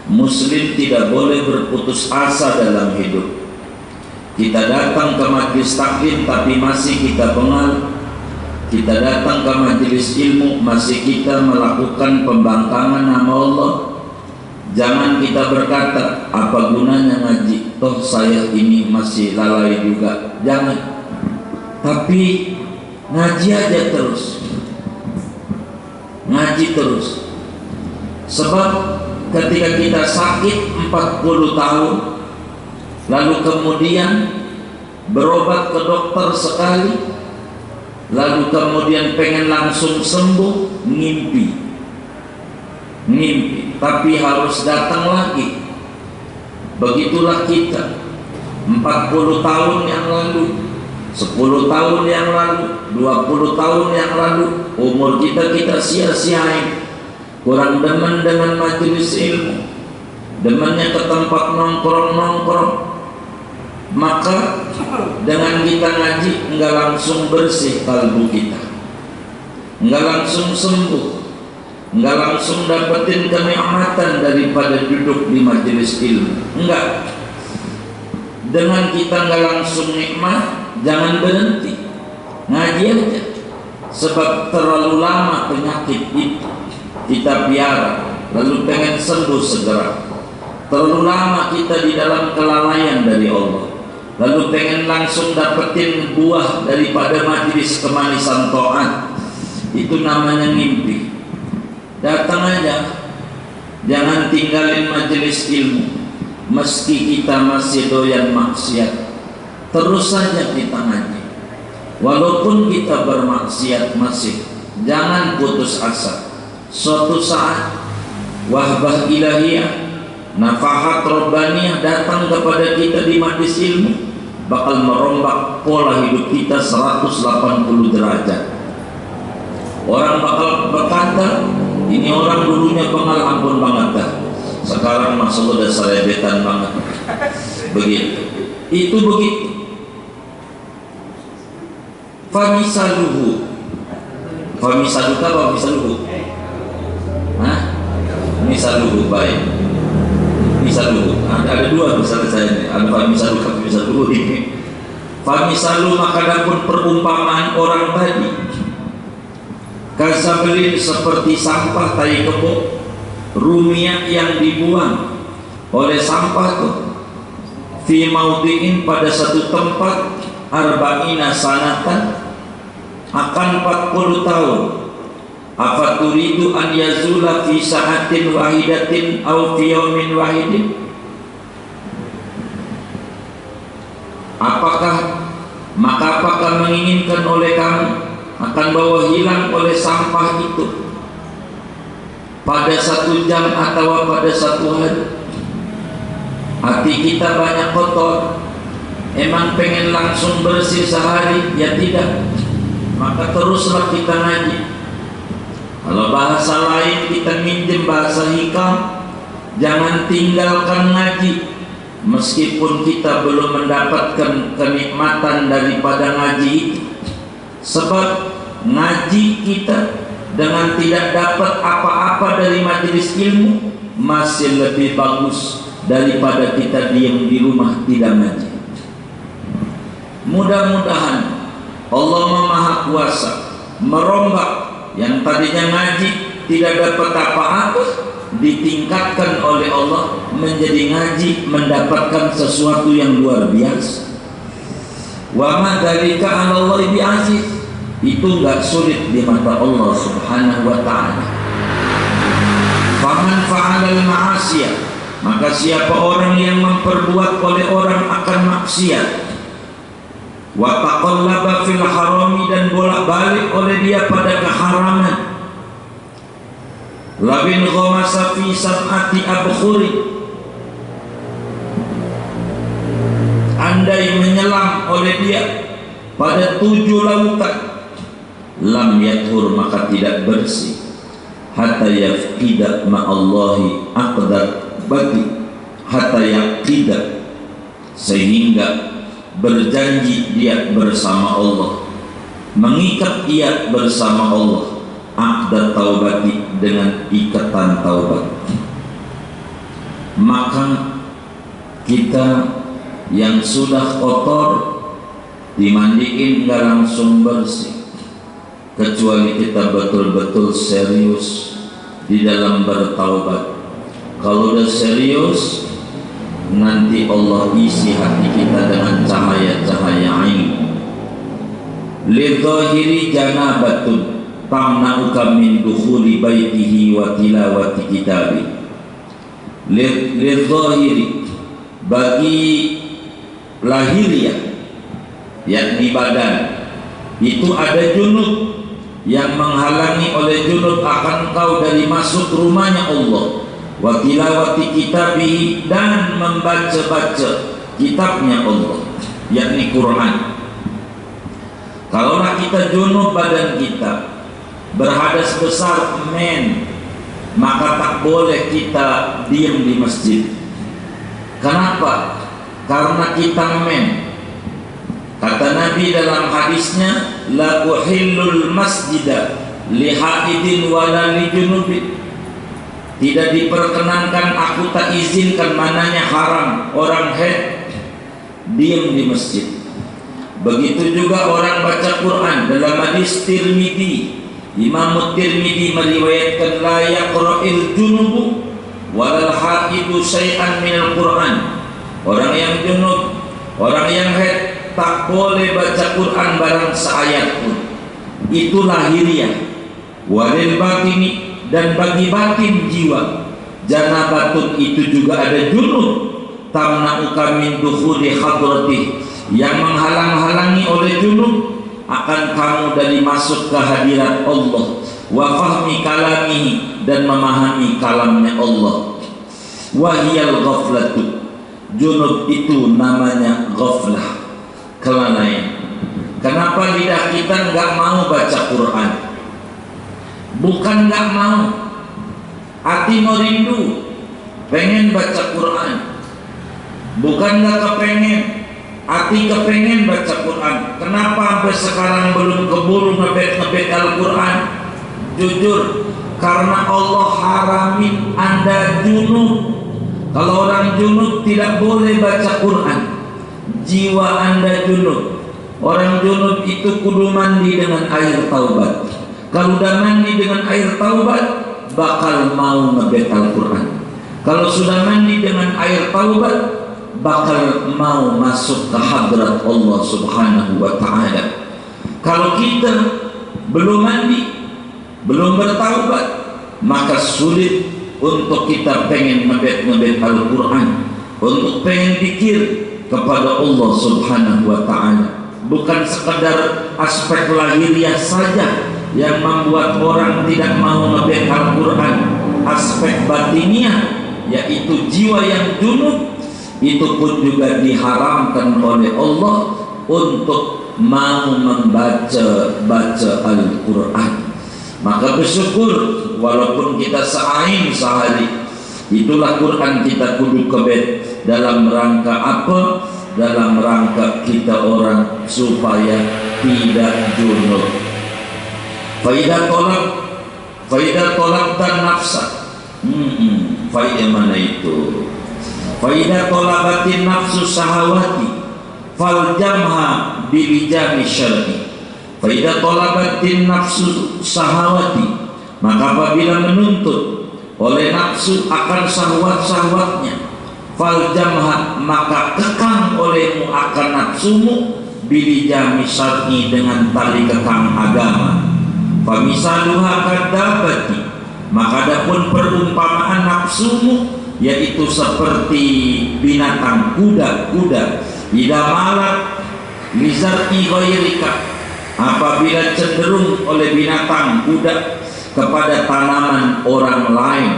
Muslim tidak boleh berputus asa dalam hidup. Kita datang ke majelis taklim tapi masih kita bengal. Kita datang ke majelis ilmu masih kita melakukan pembangkangan nama Allah. Jangan kita berkata, apa gunanya ngaji, toh saya ini masih lalai juga. Jangan. Tapi ngaji aja terus. Ngaji terus. Sebab ketika kita sakit 40 tahun, lalu kemudian berobat ke dokter sekali, lalu kemudian pengen langsung sembuh, ngimpi, tapi harus datang lagi. Begitulah kita 40 tahun yang lalu, 10 tahun yang lalu, 20 tahun yang lalu, umur kita sia-siain. Kurang demen dengan majelis ilmu, demennya ke tempat nongkrong-nongkrong. Maka dengan kita ngaji enggak langsung bersih kalbu kita, enggak langsung sembuh, enggak langsung dapetin kenikmatan daripada duduk di majelis ilmu. Enggak. Dengan kita enggak langsung nikmat, jangan berhenti, ngaji aja. Sebab terlalu lama penyakit itu kita piara, lalu pengen sembuh segera. Terlalu lama kita di dalam kelalaian dari Allah, lalu pengen langsung dapetin buah daripada majelis kemanisan taat. Itu namanya mimpi. Datang aja, jangan tinggalin majelis ilmu. Meski kita masih doyan maksiat, terus saja kita ngaji. Walaupun kita bermaksiat masih, jangan putus asa. Suatu saat wahbah ilahiyah, nafahat rabbaniyah datang kepada kita di majelis ilmu, bakal merombak pola hidup kita 180 derajat. Orang bakal berkata, ini orang dulunya bengal ampun banget dah, sekarang masuk udah selebetan banget. Begitu. Itu begitu. Famisaluhu. Famisaluka apa misaluhu? Hah? Misaluhu, baik. Misaluhu. Ada dua misalnya saya ini. Ada famisaluka, misaluhu ini. Famisalu maka dapun perumpamaan orang tadi. Kasabelin seperti sampah tai kebo, rumiat yang dibuang oleh sampah tuh. Fi maudhi'in pada satu tempat, arba'ina sanatan, akan 40 tahun. Apa turidu an yazula fi sa'atin wahidatin aw fi yawmin wahidin? Apakah menginginkan oleh kamu akan bahwa hilang oleh sampah itu pada 1 jam atau pada 1 hari? Hati kita banyak kotor, emang pengen langsung bersih sehari? Ya tidak. Maka teruslah kita ngaji. Kalau bahasa lain kita minjem bahasa hikam, jangan tinggalkan ngaji meskipun kita belum mendapatkan kenikmatan daripada ngaji itu. Sebab ngaji kita dengan tidak dapat apa-apa dari majelis ilmu masih lebih bagus daripada kita diam di rumah tidak ngaji. Mudah-mudahan Allah Maha Kuasa merombak yang tadinya ngaji tidak dapat apa-apa, ditingkatkan oleh Allah menjadi ngaji mendapatkan sesuatu yang luar biasa. Wa ma dzalika 'ala Allahi bi'aziz. Itu enggak sulit di mata Allah Subhanahu wa ta'ala. Faman fa'alal ma'asiyah, maka siapa orang yang memperbuat oleh orang akan maksiat, wa taqallaba fil harami, dan bolak-balik oleh dia pada keharaman, labin ghamasa fi sab'ati abkhuri, andai menyelam oleh dia pada 7 lautan, lam yathur maka tidak bersih, hatta yafqida ma'allahi aqdar bati, hatta yaqida, sehingga berjanji dia bersama Allah, mengikat dia bersama Allah, aqdar taubati, dengan ikatan taubat. maka kita yang sudah kotor dimandiin nggak langsung bersih, kecuali kita betul-betul serius di dalam bertaubat. Kalau udah serius, nanti Allah isi hati kita dengan cahaya-cahaya ain. Lidhahiri janabatun tamna'uka min dukhuli baitihi wa tilawati kitabi. Lidhahiri, bagi lahiriah, yakni badan, itu ada junub yang menghalangi oleh junub akan kau dari masuk rumahnya Allah. Wa tilawati kitabihi, dan membaca-baca kitabnya Allah, yakni Quran. Kalaulah kita junub badan kita, berhadas besar maka tak boleh kita diam di masjid. Kenapa? Karena kita kata Nabi dalam hadisnya, la uhillul masjida li haidin wala li junubin. Tidak diperkenankan, aku tak izinkan, mananya haram orang haid diam di masjid. Begitu juga orang baca Quran. Dalam hadis Tirmidzi, Imam Tirmidzi meriwayatkan, la yaqra'il junubu walal haidu syai'an minal Quran. Orang yang junub, orang yang haid tak boleh baca Quran barang seayat pun. Itu lahiriah. Walil batini, dan bagi batin jiwa, janabatun, itu juga ada junub tamna'uka min dukhuli hadratih, yang menghalang-halangi oleh junub akan kamu dari masuk ke hadirat Allah, wa fahmi kalamihi, dan memahami kalamnya Allah. Wahiyal ghaflatu, junub itu namanya ghaflah, kelalaian. Kenapa lidah kita nggak mau baca Quran? Bukan nggak mau, hati mau rindu, pengen baca Quran. Bukan nggak kepengen, hati kepengen baca Quran. Kenapa sampai sekarang belum keburu ngebet Al-Quran? Jujur, karena Allah haramin Anda junub. Kalau orang junub tidak boleh baca Quran. Jiwa Anda junub. Orang junub itu kudu mandi dengan air taubat. Kalau udah mandi dengan air taubat, bakal mau ngebet Al-Quran. Kalau sudah mandi dengan air taubat, bakal mau masuk ke hadrat Allah Subhanahu wa ta'ala. Kalau kita belum mandi, belum bertaubat, maka sulit untuk kita pengen ngebet Al-Quran, untuk pengen pikir kepada Allah Subhanahu wa ta'ala. Bukan sekadar aspek lahiriah saja yang membuat orang tidak mau ngebet Al-Quran. Aspek batiniah, yaitu jiwa yang junub, itu pun juga diharamkan oleh Allah untuk mau membaca Al-Quran. Maka bersyukur walaupun kita seain sehari, itulah Quran kita kudu kebet. Dalam rangka apa? Dalam rangka kita orang supaya tidak junub. Faidah tolak dan nafsa. Faidah mana itu? Faidah tolabatin nafsu sahawati fal jamha bilijami syar'i. Faidah tolabatin nafsu sahawati, maka apabila menuntut oleh nafsu akan syahwat-syahwatnya, fal jamha, maka kekang olehmu akan nafsumu, bilijami syar'i, dengan tali kekang agama. Famisaluha kadabati, maka adapun perumpamaan nafsumu yaitu seperti binatang kuda. Ida malat lizar'i ghairika, apabila cenderung oleh binatang kuda kepada tanaman orang lain.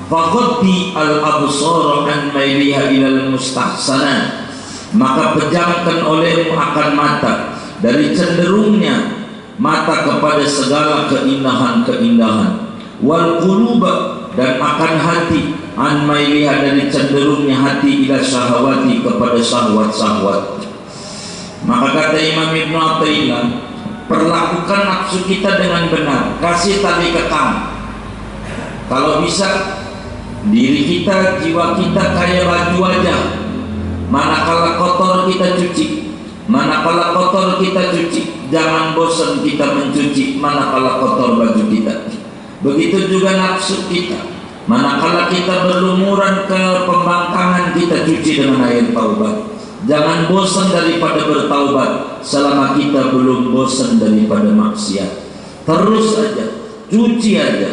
Faqaddi al-absara an mailiha ilal mustahsanat, maka pejamkan olehmu akan mata dari cenderungnya mata kepada segala keindahan-keindahan. Wal quluba, dan akan hati an mailiha, dari cenderungnya hati ila syahwati, kepada syahwat-syahwat. Maka kata Imam Ibn Athaillah, perlakukan perlakukan nafsu kita dengan benar, kasih tali kekang. Kalau bisa, diri kita, jiwa kita kayak baju wajah. Manakala kotor kita cuci, manakala kotor kita cuci, jangan bosan kita mencuci manakala kotor baju kita. Begitu juga nafsu kita, manakala kita berlumuran ke pembangkangan, kita cuci dengan air taubat. Jangan bosan daripada bertaubat selama kita belum bosan daripada maksiat. Terus aja, cuci aja.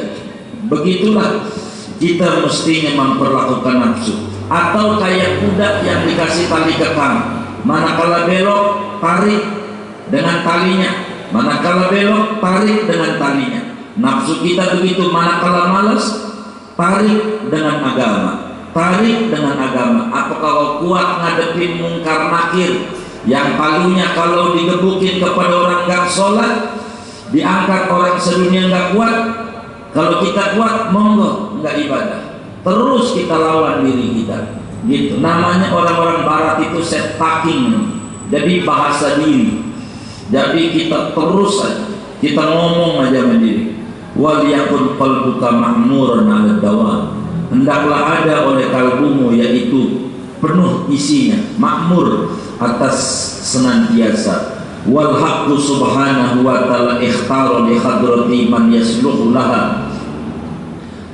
Begitulah kita mestinya memperlakukan nafsu. Atau kayak kuda yang dikasih tali kekang, manakala belok tarik dengan talinya, manakala belok tarik dengan talinya. Nafsu kita begitu, manakala malas tarik dengan agama, tarik dengan agama. Apakah kau kuat ngadepin mungkar nakir yang palunya kalau digebukin kepada orang gak sholat, diangkat orang sedunia gak kuat? Kalau kita kuat, monggo, nggak ibadah. Terus kita lawan diri kita, gitu. Namanya orang-orang barat itu set talking, jadi bahasa diri. Jadi kita terus aja, kita ngomong aja sendiri. Wal yakun qalbuka ma'muran 'ala dawam. Hendaklah ada oleh kalbumu, yaitu penuh isinya, makmur atas senantiasa. Wal haqqu subhanahu wa ta'ala ikhtara li hadrati man yasluhu laha.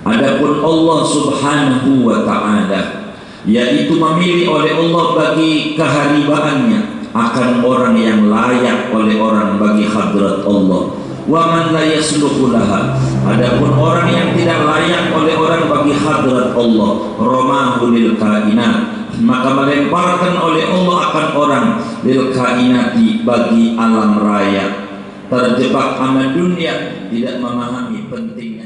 Adapun Allah subhanahu wa ta'ala, yaitu memilih oleh Allah bagi keharibaannya akan orang yang layak oleh orang bagi hadrat Allah. Wa man la yasluhu laha. Adapun orang yang tidak layak oleh orang bagi hadrat Allah, ramahu lil kainat, maka melemparkan oleh Allah akan orang lil kainati, bagi alam raya. Terjebak amal dunia, tidak memahami penting